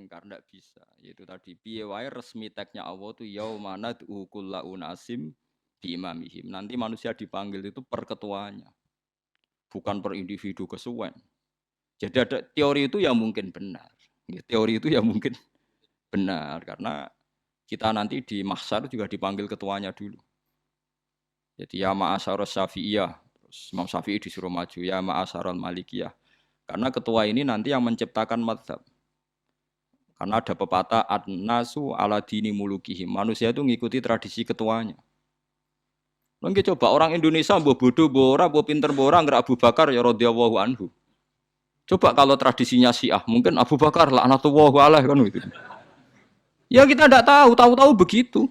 ingkar ndak bisa. Yaitu tadi piye wae resmi teksnya Allah tuh yauma nad'u kullu unasim bi imamihim. Nanti manusia dipanggil itu per ketuanya, bukan per individu kesuwen. Jadi ada teori itu yang mungkin benar. Ya, teori itu yang mungkin benar karena kita nanti di mahsyar juga dipanggil ketuanya dulu. Jadi ya ma'asyarus syafi'iyah, terus Imam Syafi'i disuruh maju ya ma'asyarul malikiyah. Karena ketua ini nanti yang menciptakan mazhab. Karena ada pepatah an-nasu ala dini mulukihim. Manusia itu ngikuti tradisi ketuanya. Mungkin coba orang Indonesia mbok bodoh, mbok ora, mbok pinter, mbok ora nggak Abu Bakar ya radhiyallahu anhu. Coba kalau tradisinya Syiah, mungkin Abu Bakar laknatullah alaih kan gitu. Ya kita tidak tahu, tahu-tahu begitu.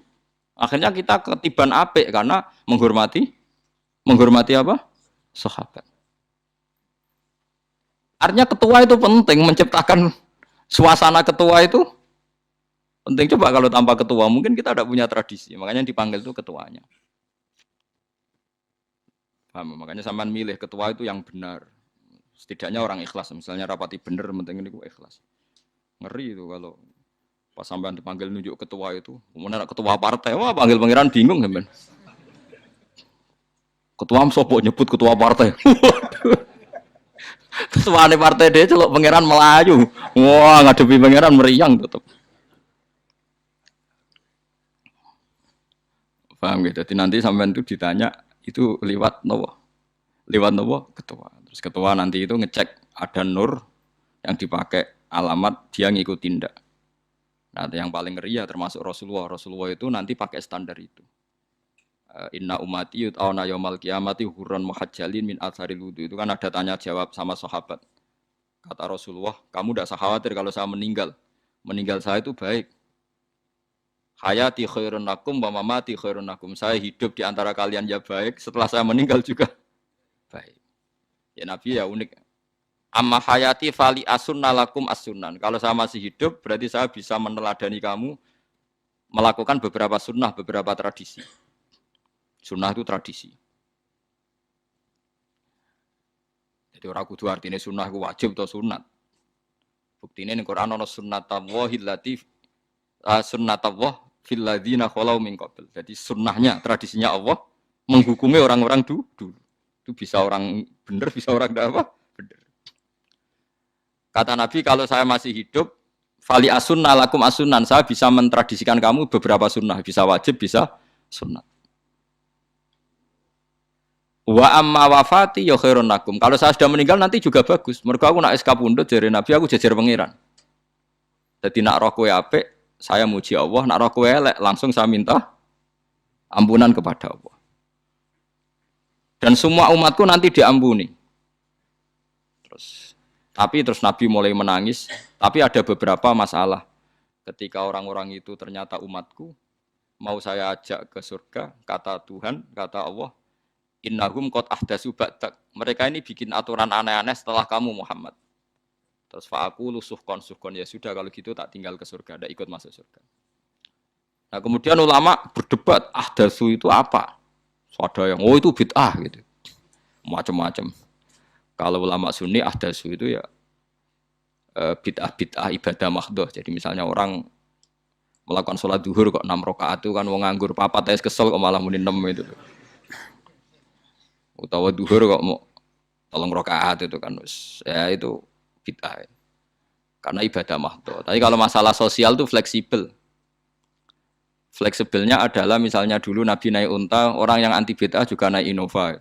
Akhirnya kita ketiban apik karena menghormati apa? Sahabat. Artinya ketua itu penting, menciptakan suasana ketua itu penting. Coba kalau tanpa ketua, mungkin kita tidak punya tradisi. Makanya yang dipanggil itu ketuanya. Paham? Makanya sampean milih ketua itu yang benar. Setidaknya orang ikhlas. Misalnya rapati benar, penting ini ikhlas. Ngeri itu kalau pas sampean dipanggil nunjuk ketua itu. Kemudian ketua partai, wah panggil pangeran bingung sampean. Ketua sopo nyebut ketua partai. Ketuane partai dia celok pangeran Melayu. Wah, ngadepi pangeran meriang tetep. Paham gitu. Jadi nanti sampean itu ditanya itu lewat nopo? Lewat nopo? Ketua. Terus ketua nanti itu ngecek ada nur yang dipakai alamat dia ngikutin ndak. Nah, yang paling ngeri ya termasuk Rasulullah. Rasulullah itu nanti pakai standar itu. Inna umati yut'auna yaumal qiyamati hurran muhajjalin min atharil wudu. Itu kan ada tanya jawab sama sahabat. Kata Rasulullah, kamu tidak usah khawatir kalau saya meninggal. Meninggal saya itu baik. Hayati khairun lakum wa mamati khairun lakum. Saya hidup di antara kalian ya baik, setelah saya meninggal juga baik. Ya Nabi ya unik. Amma hayati fali asunna lakum as-sunan. Kalau saya masih hidup, berarti saya bisa meneladani kamu melakukan beberapa sunnah, beberapa tradisi. Sunnah itu tradisi. Jadi orang kudu artinya sunnah itu wajib atau sunat. Buktinya di Quran ada sunnatallahil latif sunnatullah fil ladzina khalau min qabl. Jadi sunnahnya, tradisinya Allah menghukumi orang-orang dulu. Itu bisa orang benar, bisa orang tidak apa? Benar. Kata Nabi, kalau saya masih hidup, fali asunna lakum asunan, saya bisa mentradisikan kamu beberapa sunnah, bisa wajib, bisa sunnat. Wa amma wafati ya khairun lakum. Kalau saya sudah meninggal nanti juga bagus. Mergo aku nak SK pundhut jare Nabi aku jejer pangeran. Dadi nak roh kowe apik, saya muji Allah, nak roh kowe elek langsung saya minta ampunan kepada Allah. Dan semua umatku nanti diampuni. Terus Nabi mulai menangis, tapi ada beberapa masalah. Ketika orang-orang itu ternyata umatku, mau saya ajak ke surga, kata Tuhan, kata Allah, innahum qad ahdatsu ba'dak. Mereka ini bikin aturan aneh-aneh setelah kamu Muhammad. Terus fa'aqulu suhqan ya sudah kalau gitu tak tinggal ke surga, tidak ikut masuk surga. Nah, kemudian ulama berdebat ahdatsu itu apa? So, ada yang itu bid'ah gitu. Macam-macam. Kalau ulama Sunni ahdatsu itu ya bid'ah ibadah mahdhah. Jadi misalnya orang melakukan sholat zuhur kok 6 rakaat itu kan wong nganggur papat tes kesel kok malah muni 6 itu. Utawa duhur kok mau 3 rakaat itu kan ya itu bid'ah. Karena ibadah mahdhah. Tapi kalau masalah sosial itu fleksibel. Fleksibelnya adalah misalnya dulu Nabi naik unta, orang yang anti bid'ah juga naik Innova.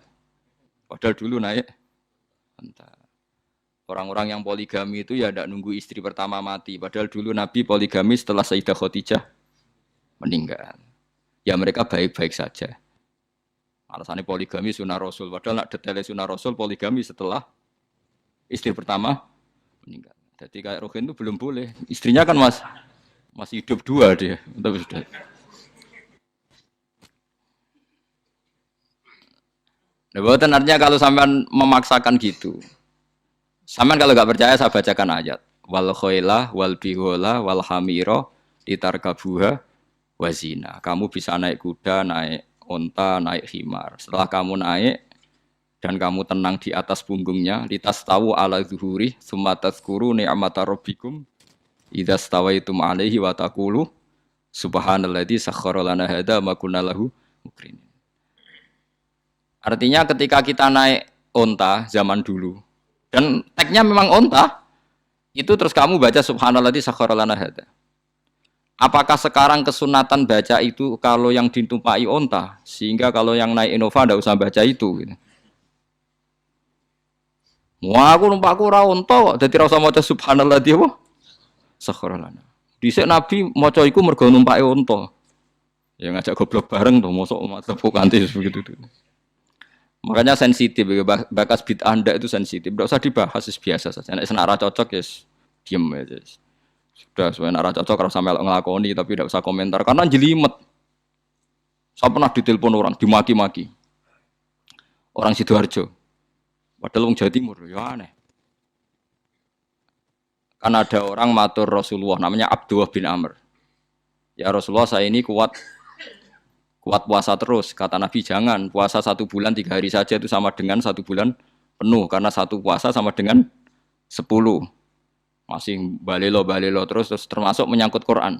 Padahal dulu naik unta. Orang-orang yang poligami itu ya tidak nunggu istri pertama mati. Padahal dulu Nabi poligami setelah Sayyidah Khadijah meninggal. Ya mereka baik-baik saja. Alasannya poligami sunnah Rasul. Padahal nak detailnya sunnah Rasul poligami setelah istri pertama meninggal. Jadi kayak Rohin itu belum boleh. Istrinya kan masih hidup 2 dia. Tapi sudah. Nah, bukan artinya kalau sampean memaksakan gitu. Sampean kalau nggak percaya saya bacakan ayat. Wal khailah wal bihola wal hamira litarkabuha wazina. Kamu bisa naik kuda, naik unta, naik himar. Setelah kamu naik dan kamu tenang di atas punggungnya, litas tahu ala zuhuri, summa tazkuru ni'mata rabbikum Idza stawaitum 'alaihi wa taqulu subhanalladzi sakhkhara lana hadza ma kunna lahu muqrinin. Artinya ketika kita naik onta zaman dulu dan tagnya memang onta, itu terus kamu baca subhanalladzi sakhkhara lana hadza. Apakah sekarang kesunatan baca itu kalau yang ditumpai onta, sehingga kalau yang naik Innova tidak usah baca itu? Gitu. Wah, aku numpakku ora onta kok, dadi ora usah maca subhanalladzi apa? Sakhkhara lana. Dhisik Nabi maca iku mergo numpake onta. Ya ngajak goblok bareng to, mosok tepuk kanthi begitu. Makanya sensitif, bakas bid'ah ndak itu sensitif. Tidak usah dibahas, biasa saja. Nek senara cocok ya diam aja. Sudah, sebenarnya arah cocok kalau sampai ngelakoni tapi tidak usah komentar karena jelimet. Saya pernah ditelepon orang, dimaki-maki. Orang Sidoarjo. Padahal orang Jawa Timur, ya aneh. Kan ada orang matur Rasulullah namanya Abdullah bin Amr. Ya Rasulullah, saya ini kuat puasa terus. Kata Nabi, jangan puasa 1 bulan 3 hari saja itu sama dengan 1 bulan penuh karena 1 puasa sama dengan 10. Masih balelo terus termasuk menyangkut Quran.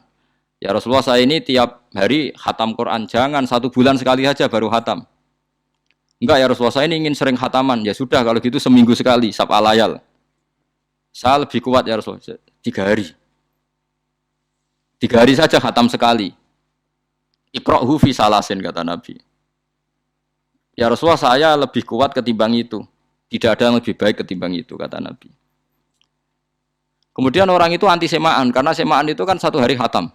Ya Rasulullah, saya ini tiap hari khatam Quran, jangan 1 bulan sekali saja baru khatam. Enggak ya Rasulullah, saya ini ingin sering khataman. Ya sudah kalau gitu seminggu sekali sab'a layal. Saya lebih kuat ya Rasulullah, 3 hari. 3 hari saja khatam sekali. Iqra'hu fi salasin kata Nabi. Ya Rasulullah, saya lebih kuat ketimbang itu. Tidak ada yang lebih baik ketimbang itu kata Nabi. Kemudian orang itu anti semaan, karena semaan itu kan 1 hari khatam.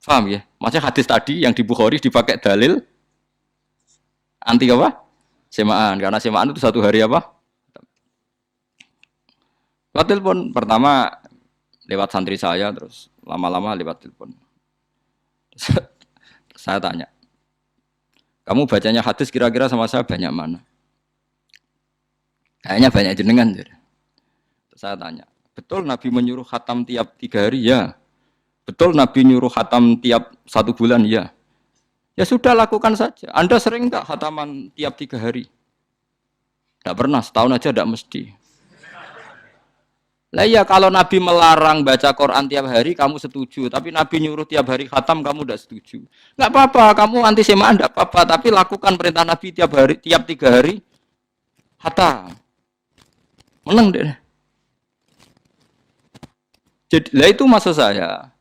Paham ya? Maksudnya hadis tadi yang di Bukhari dipakai dalil anti apa? Semaan, karena semaan itu 1 hari apa? Lewat telepon, pertama lewat santri saya, terus lama-lama lewat telepon. Saya tanya, kamu bacanya hadis kira-kira sama saya banyak mana? Kayaknya banyak jenengan. Terus saya tanya, betul Nabi menyuruh khatam tiap 3 hari? Ya. Betul Nabi nyuruh khatam tiap 1 bulan? Ya. Ya sudah lakukan saja. Anda sering enggak khataman tiap 3 hari? Enggak pernah, setahun aja enggak mesti. Lah ya kalau Nabi melarang baca Quran tiap hari kamu setuju, tapi Nabi nyuruh tiap hari khatam kamu enggak setuju. Enggak apa-apa, kamu anti semaan enggak apa-apa, tapi lakukan perintah Nabi tiap 3 hari khatam. Menang deh. Jadi, lah itu maksud saya.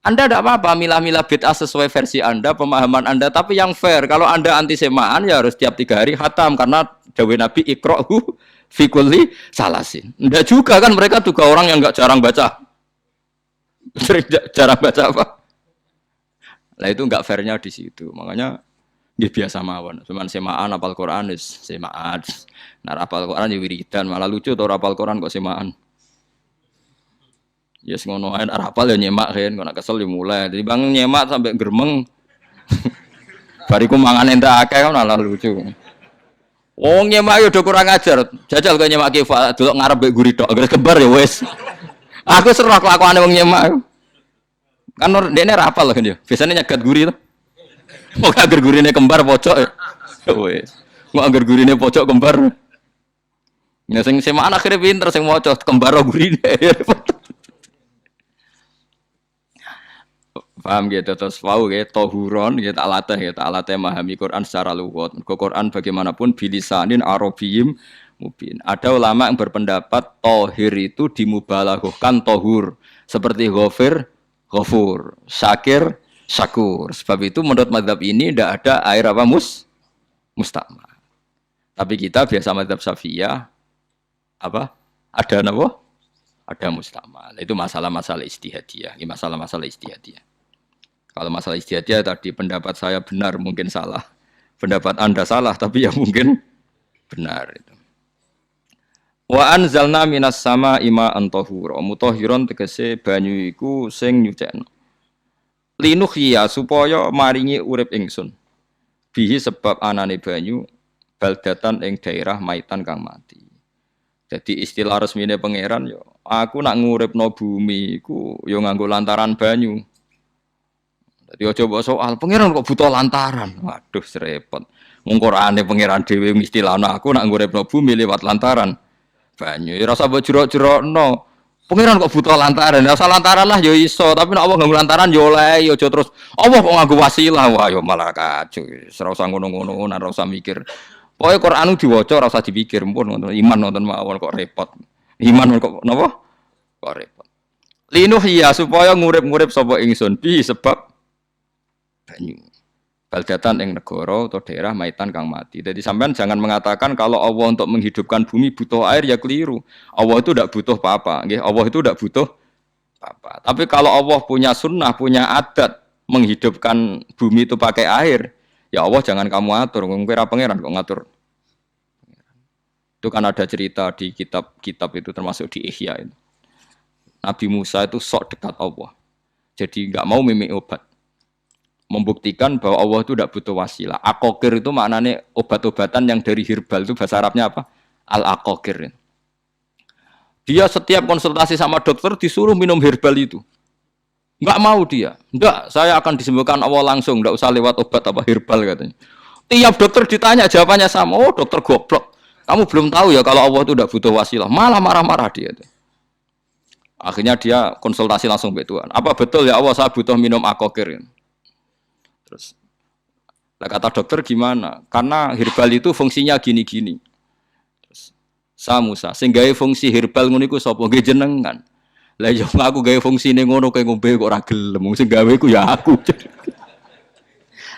Anda tidak apa-apa milah-milah bid'ah sesuai versi Anda, pemahaman Anda, tapi yang fair. Kalau Anda anti semaan ya harus tiap 3 hari khatam karena dawuh Nabi iqra'hu fi kulli salasin. Enggak juga kan, mereka juga orang yang enggak jarang baca. Jarang baca apa? Lah itu enggak fairnya di situ. Makanya nggih biasa mawon. Cuman semaan apal Quran wis semaan. Nah apal Quran ya wiridan, malah lucu to apal Quran kok semaan. Ya yes, ngono ae arapal ya nyemak kan, kok nak kesel dimulai. Jadi bang nyemak sampai geremeng. Bariku mangan entek akeh kan malah lucu. Wong nyemak yo do kurang ajar. Jajal kok nyemak ki delok ngarep mbek guri tok, gres kembar ya wis. Aku seru kelakuane wong nyemak. Kan dekne rapal kan yo. Biasane nyegat guri to. Kok agar gurine kembar pojok ya. Wis. Kok agar gurine pojok kembar. Ya sing semaan akhire pinter sing maca kembar gurine. Paham gitu, terus wau gitu, tohuron gitu, alatnya memahami Quran secara luwat. Quran bagaimanapun bilisanin arabiyim mubin. Ada ulama yang berpendapat tohir itu dimubalaghahkan tohur, seperti ghafir, ghafur, syakir, syakur. Sebab itu menurut mazhab ini tidak ada air apa mustakmal. Tapi kita biasa mazhab Syafi'iyah apa? Ada apa? Ada mustakmal. Itu masalah-masalah ijtihadiyah, ini masalah-masalah ijtihadiyah. Kalau masalah ijtihadiyah tadi pendapat saya benar mungkin salah, pendapat Anda salah tapi ya mungkin benar itu. Wa anzalna minas sama ima antahura mutahhiron tegese banyu iku sing nyucekno. Linuhya supaya maringi urip ingsun. Bihi sebab anane banyu baldatan ing daerah maitan kang mati. Jadi istilah resmine pangeran yo aku nak nguripno bumi iku yo nganggo lantaran banyu. Jadi coba soal pangeran kok butuh lantaran. Waduh serepot. Ngurane pangeran dhewe istilahna aku nak nguripno bumi lewat lantaran banyu. Ya rasa mbok jero-jerokno. Pangeran kok butuh lantaran. Ya usah lantaran lah yo iso, tapi nek Allah nganggo lantaran yo oleh yo aja terus Allah kok nganggo wasilah. Wah yo malah kacau. Ora usah ngono-ngono, ora usah mikir. Pokoke Quran diwaca ora usah dipikir, pun iman nonton mawon kok repot. Iman kok napa? Kok repot. Linuh ya supaya ngurip-ngurip sapa ingsun bi sebab banyu. Baldatan ing negara atau daerah maitan kang mati. Jadi sampean jangan mengatakan kalau Allah untuk menghidupkan bumi butuh air ya keliru. Allah itu tidak butuh apa-apa. Allah itu tidak butuh apa-apa. Tapi kalau Allah punya sunnah, punya adat menghidupkan bumi itu pakai air, ya Allah jangan kamu atur. Kira pangeran kok ngatur. Itu kan ada cerita di kitab-kitab itu termasuk di Ihya itu. Nabi Musa itu sok dekat Allah. Jadi nggak mau mimik obat. Membuktikan bahwa Allah itu tidak butuh wasilah. Akokir itu maknanya obat-obatan yang dari herbal itu bahasa Arabnya apa? Al-akokir. Dia setiap konsultasi sama dokter disuruh minum herbal itu. Enggak mau dia. Enggak, saya akan disembuhkan Allah langsung, enggak usah lewat obat apa herbal katanya. Tiap dokter ditanya jawabannya sama. Oh, dokter goblok. Kamu belum tahu ya kalau Allah itu tidak butuh wasilah. Malah marah-marah dia. Akhirnya dia konsultasi langsung ke Tuhan. Apa betul ya Allah saya butuh minum akokir? Terus, kata dokter gimana? Karena herbal itu fungsinya gini-gini. Terus, Musa, sing gawe fungsi herbal ngono iku sapa? Nggih jenengan. Lah yo aku gawe fungsine ngono kowe ngombe kok ora gelem. Sing gawe iku ya aku.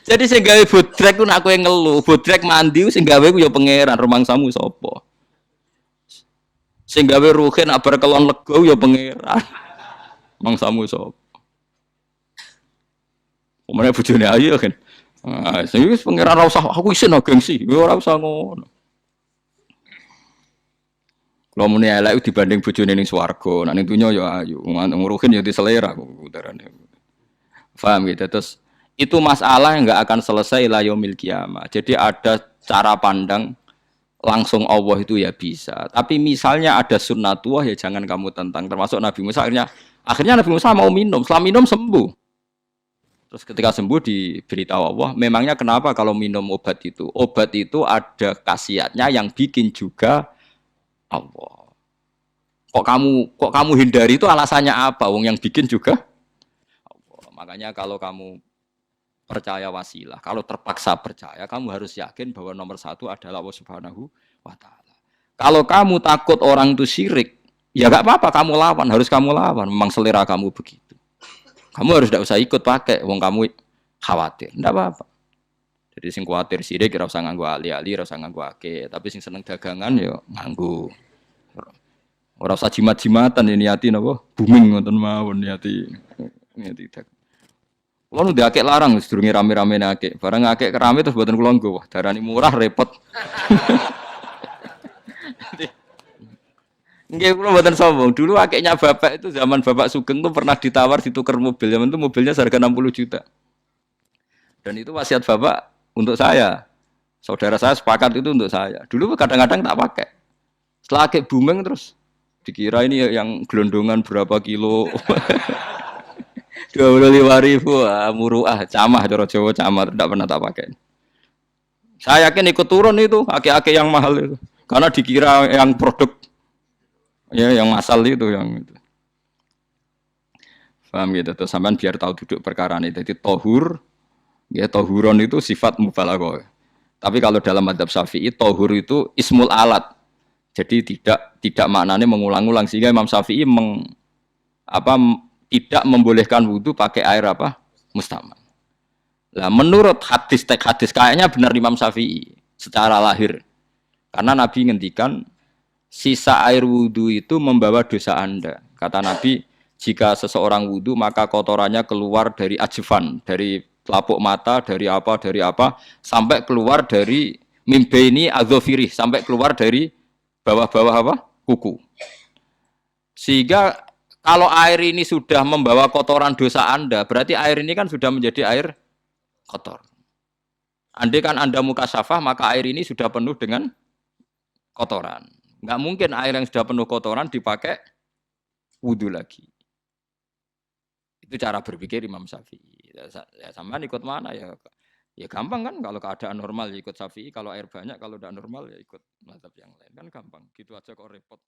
Jadi sing gawe bodrek ku nek aku yang ngeluh, bodrek mandi sing gawe ku ya pangeran, rumangsamu sapa? Sing gawe ruhin bar kelon lego ya pangeran. Mangsamu sapa? Omane bojone ayu kan. Ah, sing wis pangeran ora usah aku isin gengsi, ora usah ngono. Kalau muni elek dibanding bojone ning swarga, nek ning donya ya ayu, nguruhin ya diselera udarane. Paham gitu. Terus itu masalah yang enggak akan selesai la yaumil kiamah. Jadi ada cara pandang langsung Allah itu ya bisa. Tapi misalnya ada sunnatullah ya jangan kamu tentang. Termasuk Nabi Musa akhirnya Nabi Musa mau minum, setelah minum sembuh. Terus ketika sembuh diberitahu Allah, memangnya kenapa kalau minum obat itu? Obat itu ada khasiatnya yang bikin juga Allah. Kok kamu hindari itu alasannya apa? Wong yang bikin juga Allah. Makanya kalau kamu percaya wasilah, kalau terpaksa percaya, kamu harus yakin bahwa nomor satu adalah Allah Subhanahu wa Ta'ala. Kalau kamu takut orang itu syirik, ya gak apa-apa, kamu lawan, harus kamu lawan. Memang selera kamu begitu. Kamu harus tidak usah ikut pakai, wong kamu khawatir, tidak apa-apa. Jadi sing khawatir sirik, ora usah nganggo ali-ali, ora usah nganggo ake. Tapi sing seneng dagangan ya nganggo. Ora usah jimat-jimatan ini niati napa? Booming ngoten mawon niati dak. Kulo nu diakek larang sedurunge rame-rame akek. Barang akek kerame terus mboten kula nggo. Wah, darani murah repot. Nggih kula mboten sombong. Dulu akeknya bapak itu zaman Bapak Sugeng tuh pernah ditawar ditukar mobil. Zaman itu mobilnya seharga 60 juta. Dan itu wasiat bapak untuk saya. Saudara saya sepakat itu untuk saya. Dulu kadang-kadang tak pakai. Setelah akek booming terus dikira ini yang gelondongan berapa kilo. 25.000 muruah camah cara Jawa camah tidak pernah tak pakai. Saya yakin ikut turun itu akek-akek yang mahal itu. Karena dikira yang produk ya yang masal itu yang itu. Paham gitu terus sampean biar tahu duduk perkara ini. Jadi tohur ya tohuron itu sifat mubalaghah. Tapi kalau dalam mazhab Syafi'i tohur itu ismul alat. Jadi tidak maknanya mengulang-ulang sehingga Imam Syafi'i tidak membolehkan wudu pakai air apa? Mustamal. Lah menurut hadis kayaknya benar Imam Syafi'i secara lahir. Karena Nabi ngendikan sisa air wudu itu membawa dosa Anda. Kata Nabi, jika seseorang wudu maka kotorannya keluar dari ajfan, dari telapuk mata, dari apa, sampai keluar dari mimbaini adzofirih, sampai keluar dari bawah-bawah apa? Kuku. Sehingga kalau air ini sudah membawa kotoran dosa Anda, berarti air ini kan sudah menjadi air kotor. Andai kan Anda mukasyafah, maka air ini sudah penuh dengan kotoran. Nggak mungkin air yang sudah penuh kotoran dipakai wudhu lagi. Itu cara berpikir Imam Syafi'i. Ya sama ikut mana ya? Ya gampang kan kalau keadaan normal ya ikut Syafi'i, kalau air banyak, kalau tidak normal ya ikut mazhab yang lain kan gampang. Gitu aja kok repot.